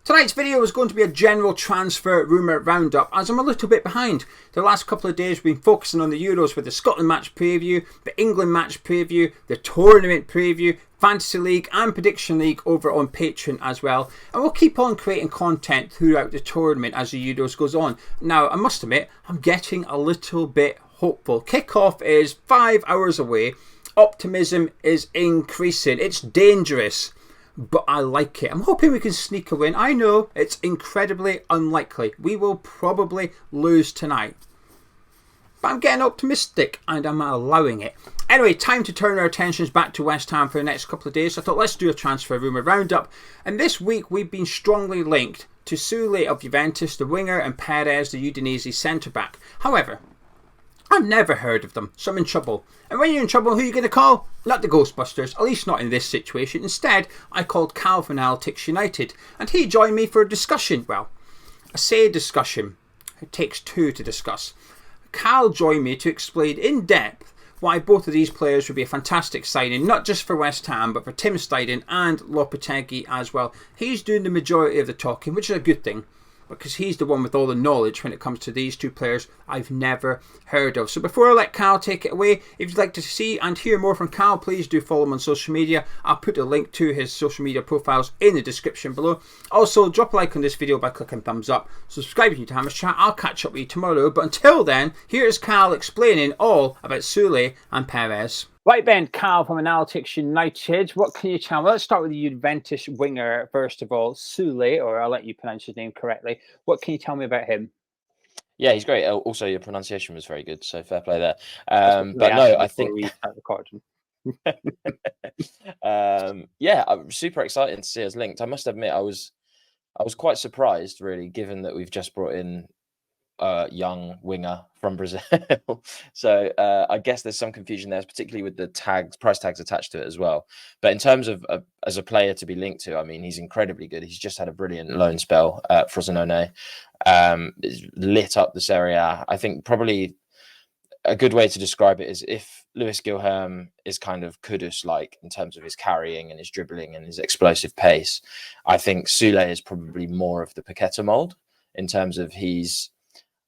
Tonight's video is going to be a general transfer rumour roundup, as I'm a little bit behind. The last couple of days we've been focusing on the Euros with the Scotland match preview, the England match preview, the tournament preview, Fantasy League and Prediction League over on Patreon as well. And we'll keep on creating content throughout the tournament as the Euros goes on. Now, I must admit, I'm getting a little bit hopeful. Kickoff is 5 hours away. Optimism is increasing. It's dangerous, but I like it. I'm hoping we can sneak a win. I know it's incredibly unlikely. We will probably lose tonight, but I'm getting optimistic and I'm allowing it. Anyway, time to turn our attentions back to West Ham for the next couple of days. So I thought, let's do a transfer rumour roundup. And this week we've been strongly linked to Soule of Juventus, the winger, and Perez, the Udinese centre-back. However, I've never heard of them, so I'm in trouble. And when you're in trouble, who are you going to call? Not the Ghostbusters, at least not in this situation. Instead, I called Cal from Analytics United, and he joined me for a discussion. Well, I say discussion. It takes two to discuss. Cal joined me to explain in depth why both of these players would be a fantastic signing, not just for West Ham, but for Tim Steidten and Lopetegui as well. He's doing the majority of the talking, which is a good thing, because he's the one with all the knowledge when it comes to these two players I've never heard of. So before I let Cal take it away, if you'd like to see and hear more from Cal, please do follow him on social media. I'll put a link to his social media profiles in the description below. Also, drop a like on this video by clicking thumbs up. Subscribe if you're new to Hammers Chat. I'll catch up with you tomorrow. But until then, here's Cal explaining all about Soule and Perez. Right then, Cal from Analytics United, what can you tell me? Let's start with the Juventus winger, first of all, Soule, or I'll let you pronounce his name correctly. What can you tell me about him? Yeah, he's great. Also, your pronunciation was very good, so fair play there. But no, I think... yeah, I'm super excited to see us linked. I must admit, I was quite surprised, really, given that we've just brought in young winger from Brazil. So I guess there's some confusion there, particularly with the price tags attached to it as well. But in terms of as a player to be linked to, I mean, he's incredibly good. He's just had a brilliant loan spell at Frosinone. It's lit up the Serie A. I think probably a good way to describe it is if Luis Guilherme is kind of Kudus-like in terms of his carrying and his dribbling and his explosive pace, I think Soule is probably more of the Paqueta mold in terms of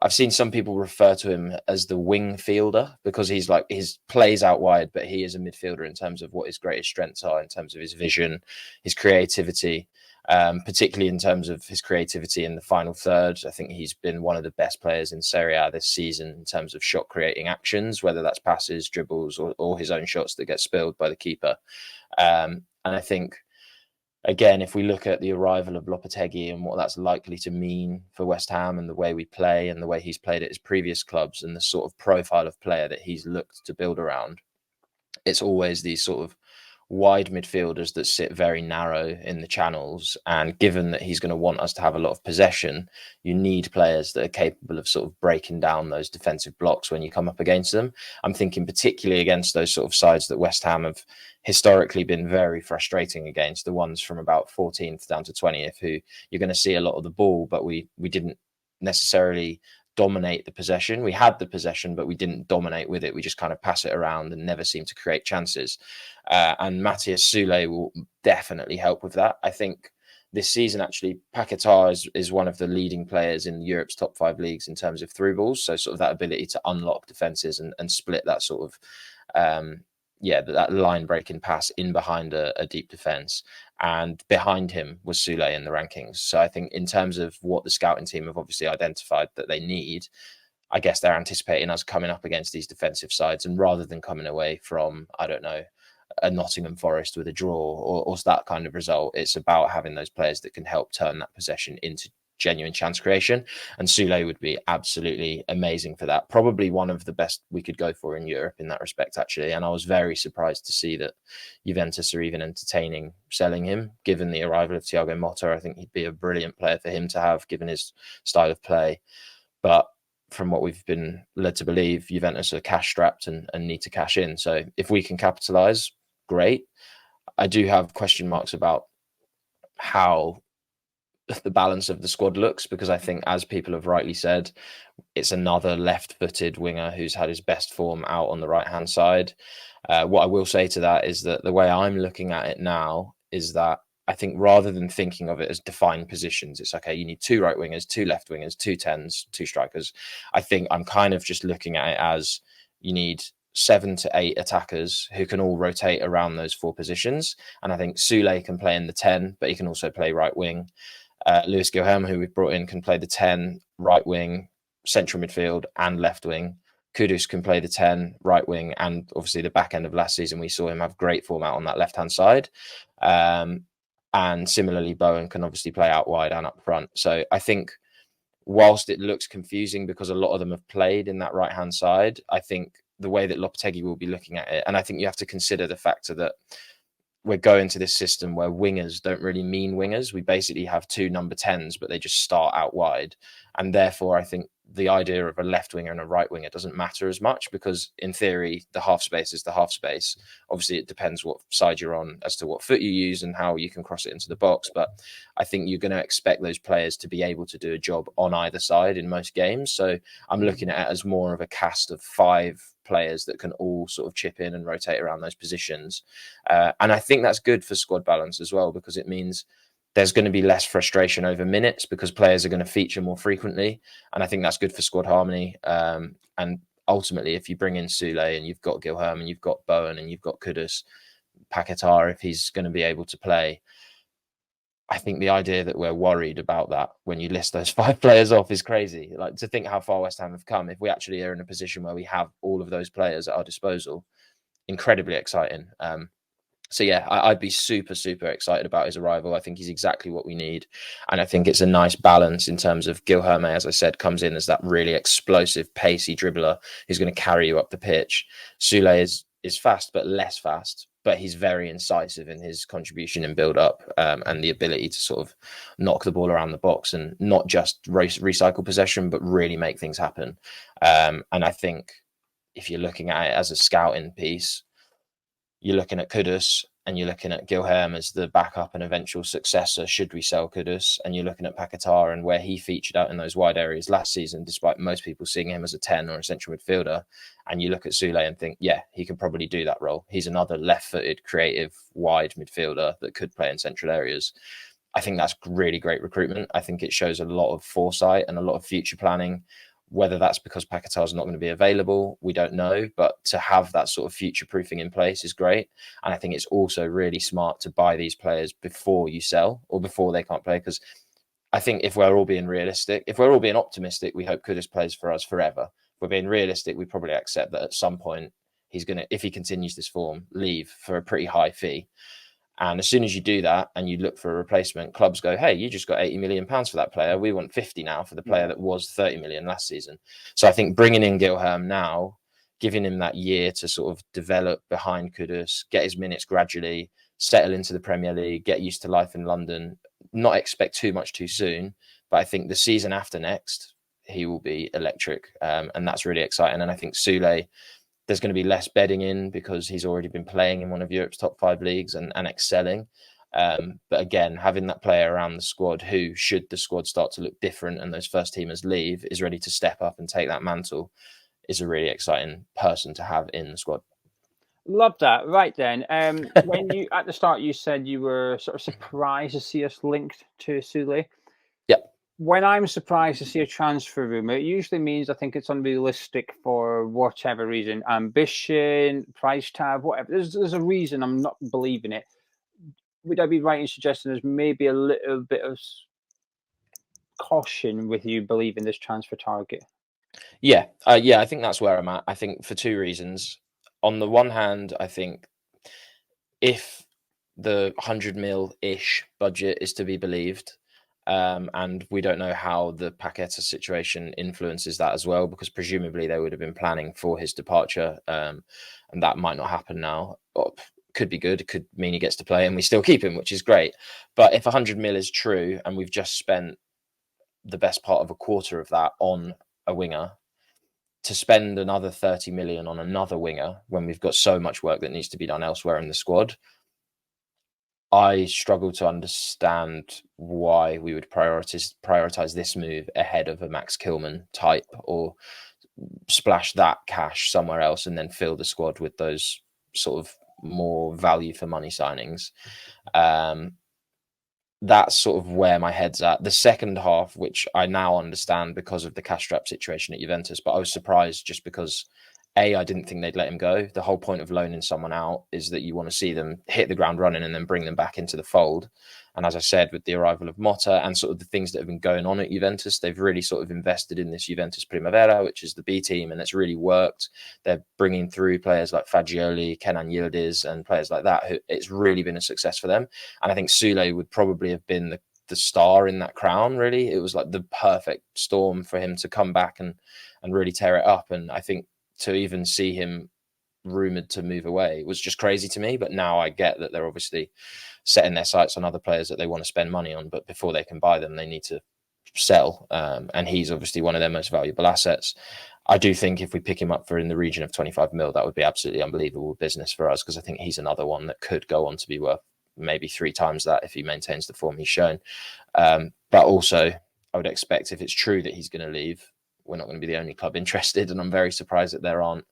I've seen some people refer to him as the wing fielder because he's like his plays out wide, but he is a midfielder in terms of what his greatest strengths are, in terms of his vision, his creativity, particularly in terms of his creativity in the final third. I think he's been one of the best players in Serie A this season in terms of shot creating actions, whether that's passes, dribbles, or his own shots that get spilled by the keeper. And I think, again, if we look at the arrival of Lopetegui and what that's likely to mean for West Ham and the way we play and the way he's played at his previous clubs and the sort of profile of player that he's looked to build around, it's always these sort of wide midfielders that sit very narrow in the channels. And given that he's going to want us to have a lot of possession, you need players that are capable of sort of breaking down those defensive blocks when you come up against them. I'm thinking particularly against those sort of sides that West Ham have historically been very frustrating against, the ones from about 14th down to 20th, who you're going to see a lot of the ball, but we didn't necessarily dominate the possession. We had the possession, but we didn't dominate with it. We just kind of pass it around and never seem to create chances. And Matias Soule will definitely help with that. I think this season, actually, Paqueta is one of the leading players in Europe's top 5 leagues in terms of through balls. So sort of that ability to unlock defenses and split that sort of, that line breaking pass in behind a deep defense. And behind him was Soule in the rankings. So I think in terms of what the scouting team have obviously identified that they need, I guess they're anticipating us coming up against these defensive sides, and rather than coming away from, I don't know, a Nottingham Forest with a draw or that kind of result, it's about having those players that can help turn that possession into genuine chance creation. And Soule would be absolutely amazing for that. Probably one of the best we could go for in Europe in that respect, actually. And I was very surprised to see that Juventus are even entertaining selling him, given the arrival of Thiago Motta. I think he'd be a brilliant player for him to have, given his style of play. But from what we've been led to believe, Juventus are cash strapped and need to cash in. So if we can capitalise, great. I do have question marks about how the balance of the squad looks, because I think, as people have rightly said, it's another left-footed winger who's had his best form out on the right-hand side. What I will say to that is that the way I'm looking at it now is that I think rather than thinking of it as defined positions, it's okay, you need 2 right wingers, 2 left wingers, 2 10s, 2 strikers. I think I'm kind of just looking at it as you need 7 to 8 attackers who can all rotate around those 4 positions. And I think Soule can play in the 10, but he can also play right wing. Luis Guilherme, who we've brought in, can play the 10, right wing, central midfield, and left wing. Kudus can play the 10, right wing, and obviously the back end of last season, we saw him have great form out on that left-hand side. And similarly, Bowen can obviously play out wide and up front. So I think whilst it looks confusing because a lot of them have played in that right-hand side, I think the way that Lopetegui will be looking at it, and I think you have to consider the factor that we're going to this system where wingers don't really mean wingers. We basically have 2 number 10s, but they just start out wide. And therefore, I think the idea of a left winger and a right winger doesn't matter as much because in theory, the half space is the half space. Obviously, it depends what side you're on as to what foot you use and how you can cross it into the box. But I think you're going to expect those players to be able to do a job on either side in most games. So I'm looking at it as more of a cast of 5 players that can all sort of chip in and rotate around those positions. And I think that's good for squad balance as well, because it means there's going to be less frustration over minutes because players are going to feature more frequently. And I think that's good for squad harmony. And ultimately, if you bring in Soulé and you've got Guilherme and you've got Bowen and you've got Kudus, Paquetá, if he's going to be able to play, I think the idea that we're worried about that when you list those 5 players off is crazy. Like, to think how far West Ham have come, if we actually are in a position where we have all of those players at our disposal, incredibly exciting. So yeah, I'd be super, super excited about his arrival. I think he's exactly what we need. And I think it's a nice balance in terms of Guilherme, as I said, comes in as that really explosive, pacey dribbler who's going to carry you up the pitch. Soule is fast, but less fast. But he's very incisive in his contribution and build up, and the ability to sort of knock the ball around the box and not just recycle possession, but really make things happen. And I think if you're looking at it as a scouting piece, you're looking at Kudus and you're looking at Guilherme as the backup and eventual successor should we sell Kudus, and you're looking at Paquetá and where he featured out in those wide areas last season, despite most people seeing him as a 10 or a central midfielder. And you look at Soule and think, yeah, he can probably do that role. He's another left-footed, creative, wide midfielder that could play in central areas. I think that's really great recruitment. I think it shows a lot of foresight and a lot of future planning. Whether that's because Paquetá is not going to be available, we don't know. But to have that sort of future proofing in place is great. And I think it's also really smart to buy these players before you sell or before they can't play. Because I think if we're all being realistic, if we're all being optimistic, we hope Kudus plays for us forever. If we're being realistic, we probably accept that at some point he's going to, if he continues this form, leave for a pretty high fee. And as soon as you do that and you look for a replacement, clubs go, hey, you just got £80 million for that player. We want 50 now for the player that was 30 million last season. So I think bringing in Guilherme now, giving him that year to sort of develop behind Kudus, get his minutes gradually, settle into the Premier League, get used to life in London, not expect too much too soon. But I think the season after next, he will be electric. And that's really exciting. And I think Soule, there's going to be less bedding in because he's already been playing in one of Europe's top 5 leagues and excelling. But again, having that player around the squad who, should the squad start to look different and those first teamers leave, is ready to step up and take that mantle, is a really exciting person to have in the squad. Love that. Right then, when you at the start you said you were sort of surprised to see us linked to Soule. Yep. When I'm surprised to see a transfer rumor, it usually means I think it's unrealistic for whatever reason, ambition, price tag, whatever. There's a reason I'm not believing it. Would I be right in suggesting there's maybe a little bit of caution with you believing this transfer target? Yeah. I think that's where I'm at. I think for 2 reasons. On the one hand, I think if the 100 mil-ish budget is to be believed, and we don't know how the Paquetá situation influences that as well, because presumably they would have been planning for his departure, and that might not happen now. Could be good. It could mean he gets to play and we still keep him, which is great. But if 100 mil is true and we've just spent the best part of a quarter of that on a winger, to spend another 30 million on another winger when we've got so much work that needs to be done elsewhere in the squad, I struggle to understand why we would prioritize this move ahead of a Max Kilman type, or splash that cash somewhere else and then fill the squad with those sort of more value for money signings. that's sort of where my head's at. The second half, which I now understand because of the cash strap situation at Juventus, but I was surprised just because I didn't think they'd let him go. The whole point of loaning someone out is that you want to see them hit the ground running and then bring them back into the fold. And as I said, with the arrival of Motta and sort of the things that have been going on at Juventus, they've really sort of invested in this Juventus Primavera, which is the B team, and it's really worked. They're bringing through players like Fagioli, Kenan Yildiz, and players like that. It's really been a success for them. And I think Soule would probably have been the star in that crown, really. It was like the perfect storm for him to come back and really tear it up. And I think to even see him rumored to move away was just crazy to me. But now I get that they're obviously setting their sights on other players that they want to spend money on. But before they can buy them, they need to sell. And he's obviously one of their most valuable assets. I do think if we pick him up for in the region of 25 mil, that would be absolutely unbelievable business for us, because I think he's another one that could go on to be worth maybe 3 times that if he maintains the form he's shown. But also, I would expect if it's true that he's going to leave, we're not going to be the only club interested. And I'm very surprised that there aren't,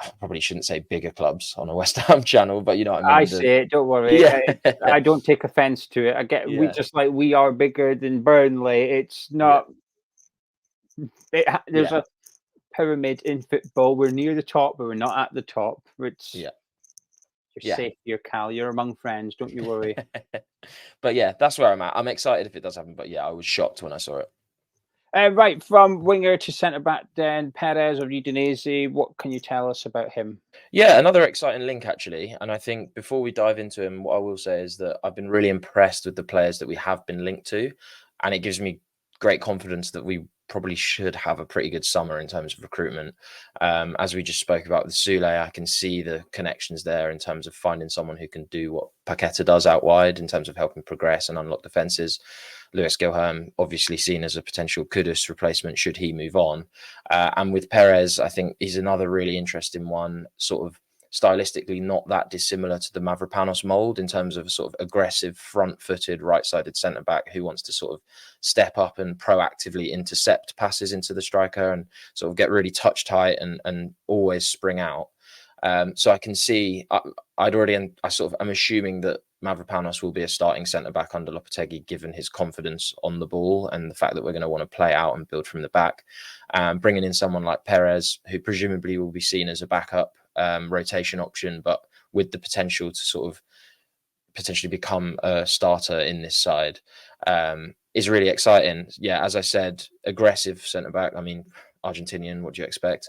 I probably shouldn't say bigger clubs on a West Ham channel, but you know what I mean? I say it, don't worry. Yeah. I don't take offense to it. I get, we just like, we are bigger than Burnley. It's not, there's a pyramid in football. We're near the top, but we're not at the top. It's, you're safe here, Cal. You're among friends. Don't you worry. But yeah, that's where I'm at. I'm excited if it does happen. But yeah, I was shocked when I saw it. Right, from winger to centre back, then Perez of Udinese. What can you tell us about him? Yeah, another exciting link actually. And I think before we dive into him, what I will say is that I've been really impressed with the players that we have been linked to, and it gives me great confidence that we probably should have a pretty good summer in terms of recruitment. As we just spoke about with Soule, I can see the connections there in terms of finding someone who can do what Paqueta does out wide in terms of helping progress and unlock defences. Luis Guilherme, obviously seen as a potential Kudus replacement should he move on. And with Perez, I think he's another really interesting one, sort of stylistically not that dissimilar to the Mavropanos mould in terms of a sort of aggressive, front-footed, right-sided centre-back who wants to sort of step up and proactively intercept passes into the striker and sort of get really touch tight and always spring out. So I can see, I'm assuming that Mavropanos will be a starting centre-back under Lopetegui, given his confidence on the ball and the fact that we're going to want to play out and build from the back. Bringing in someone like Perez, who presumably will be seen as a backup rotation option, but with the potential to sort of potentially become a starter in this side, is really exciting. Yeah, as I said, aggressive centre-back. I mean, Argentinian, what do you expect?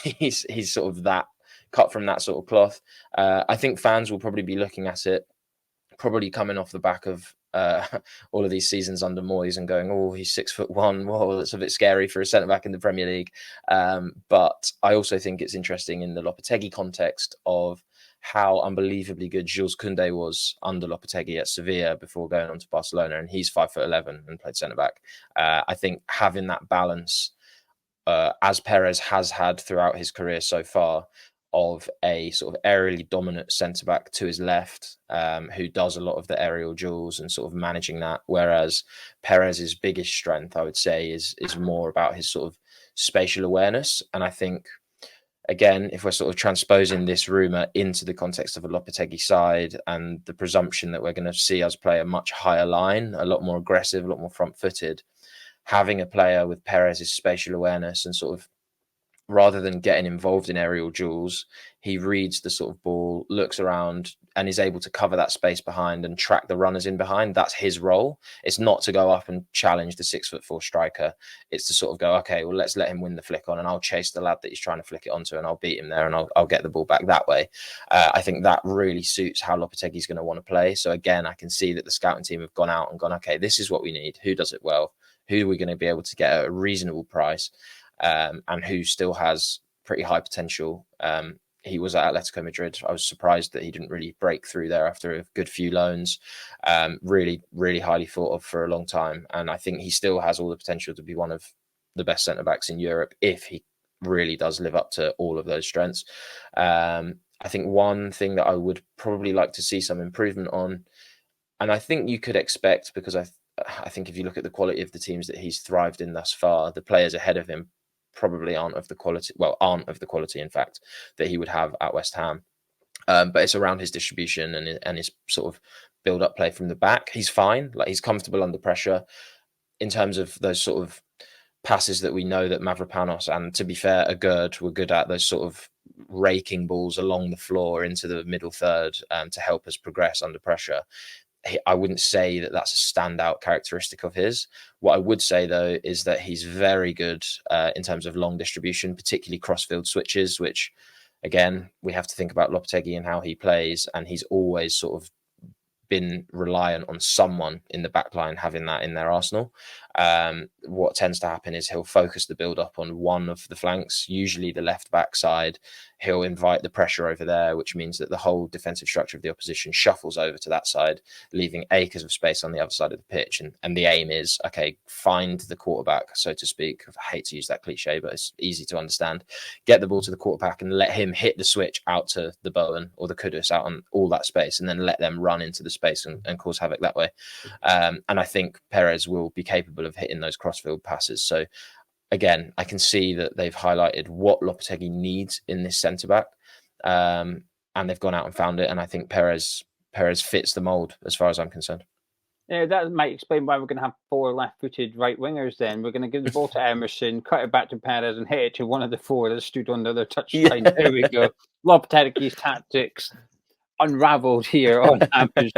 He's sort of that, cut from that sort of cloth. I think fans will probably be looking at it, probably coming off the back of all of these seasons under Moyes and going, oh, he's 6'1". Whoa, that's a bit scary for a centre back in the Premier League. But I also think it's interesting in the Lopetegui context of how unbelievably good Jules Koundé was under Lopetegui at Sevilla before going on to Barcelona, and he's 5'11" and played centre back. I think having that balance, as Perez has had throughout his career so far, of a sort of aerially dominant centre-back to his left, who does a lot of the aerial duels and sort of managing that, whereas Perez's biggest strength, I would say, is more about his sort of spatial awareness. And I think, again, if we're sort of transposing this rumour into the context of a Lopetegui side and the presumption that we're going to see us play a much higher line, a lot more aggressive, a lot more front-footed, having a player with Perez's spatial awareness and sort of, rather than getting involved in aerial duels, he reads the sort of ball, looks around, and is able to cover that space behind and track the runners in behind. That's his role. It's not to go up and challenge the 6'4" striker. It's to sort of go, okay, well, let's let him win the flick on, and I'll chase the lad that he's trying to flick it onto, and I'll beat him there, and I'll get the ball back that way. I think that really suits how Lopetegui's going to want to play. So again, I can see that the scouting team have gone out and gone, okay, this is what we need. Who does it well? Who are we going to be able to get at a reasonable price? And who still has pretty high potential. He was at Atletico Madrid. I was surprised that he didn't really break through there after a good few loans. Really, really highly thought of for a long time. And I think he still has all the potential to be one of the best centre-backs in Europe if he really does live up to all of those strengths. I think one thing that I would probably like to see some improvement on, and I think you could expect, because I think if you look at the quality of the teams that he's thrived in thus far, the players ahead of him probably aren't of the quality, in fact, that he would have at West Ham. But it's around his distribution and his sort of build-up play from the back. He's fine. Like, he's comfortable under pressure in terms of those sort of passes that we know that Mavropanos and, to be fair, Agurd were good at, those sort of raking balls along the floor into the middle third to help us progress under pressure. I wouldn't say that that's a standout characteristic of his. What I would say, though, is that he's very good in terms of long distribution, particularly cross-field switches, which, again, we have to think about Lopetegui and how he plays, and he's always sort of been reliant on someone in the back line having that in their arsenal. What tends to happen is he'll focus the build up on one of the flanks, usually the left back side. He'll invite the pressure over there, which means that the whole defensive structure of the opposition shuffles over to that side, leaving acres of space on the other side of the pitch. And the aim is, okay, find the quarterback, so to speak. I hate to use that cliche, but it's easy to understand. Get the ball to the quarterback and let him hit the switch out to the Bowen or the Kudus out on all that space, and then let them run into the space and cause havoc that way. And I think Perez will be capable of hitting those crossfield passes. So again, I can see that they've highlighted what Lopetegui needs in this centre-back, and they've gone out and found it. And I think Perez fits the mould as far as I'm concerned. Yeah, that might explain why we're going to have 4 left-footed right wingers then. We're going to give the ball to Emerson, cut it back to Perez, and hit it to one of the 4 that stood under their touchline. Yeah. There we go. Lopetegui's tactics unravelled here on Hampers.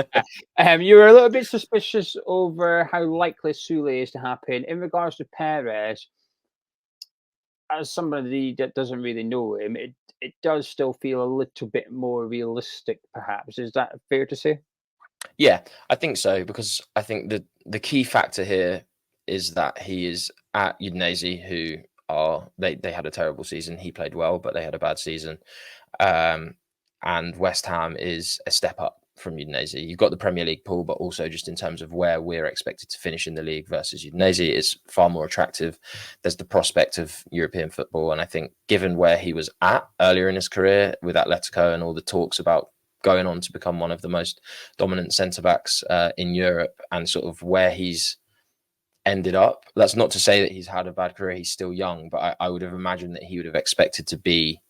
You were a little bit suspicious over how likely Soulé is to happen. In regards to Perez, as somebody that doesn't really know him, it does still feel a little bit more realistic, perhaps. Is that fair to say? Yeah, I think so, because I think the key factor here is that he is at Udinese, who they had a terrible season. He played well, but they had a bad season. And West Ham is a step up from Udinese. You've got the Premier League pool, but also just in terms of where we're expected to finish in the league versus Udinese, it's far more attractive. There's the prospect of European football. And I think given where he was at earlier in his career with Atletico and all the talks about going on to become one of the most dominant centre-backs in Europe, and sort of where he's ended up, that's not to say that he's had a bad career. He's still young, but I would have imagined that he would have expected to be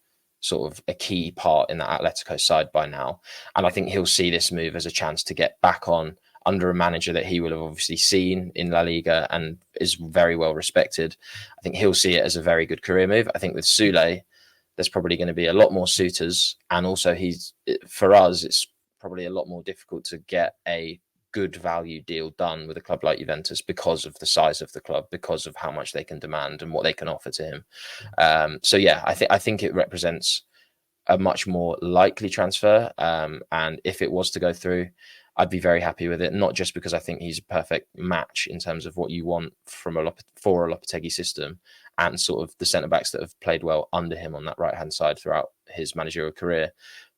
sort of a key part in that Atletico side by now. And I think he'll see this move as a chance to get back on under a manager that he will have obviously seen in La Liga and is very well respected. I think he'll see it as a very good career move. I think with Soule, there's probably going to be a lot more suitors. And also for us, it's probably a lot more difficult to get a good value deal done with a club like Juventus because of the size of the club, because of how much they can demand and what they can offer to him. So yeah, I think it represents a much more likely transfer. And if it was to go through, I'd be very happy with it. Not just because I think he's a perfect match in terms of what you want for a Lopetegui system and sort of the centre-backs that have played well under him on that right-hand side throughout his managerial career,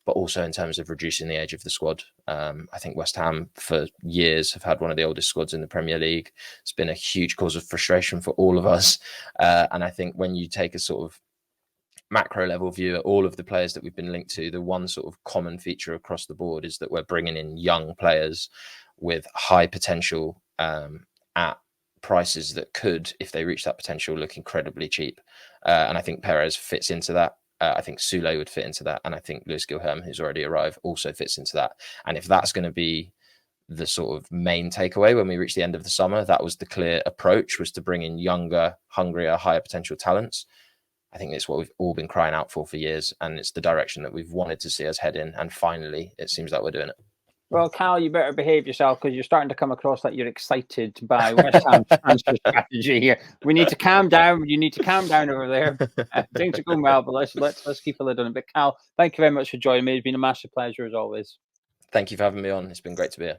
but also in terms of reducing the age of the squad. I think West Ham for years have had one of the oldest squads in the Premier League. It's been a huge cause of frustration for all of us. And I think when you take a sort of macro level view at all of the players that we've been linked to, the one sort of common feature across the board is that we're bringing in young players with high potential at prices that could, if they reach that potential, look incredibly cheap. And I think Perez fits into that. I think Soule would fit into that. And I think Luis Guilherme, who's already arrived, also fits into that. And if that's going to be the sort of main takeaway when we reach the end of the summer, that was the clear approach, was to bring in younger, hungrier, higher potential talents. I think it's what we've all been crying out for years. And it's the direction that we've wanted to see us head in. And finally, it seems like we're doing it. Well, Cal, you better behave yourself, because you're starting to come across like you're excited by West Ham's transfer strategy here. We need to calm down. You need to calm down over there. Things are going well, but let's keep a lid on it. But Cal, thank you very much for joining me. It's been a massive pleasure as always. Thank you for having me on. It's been great to be here.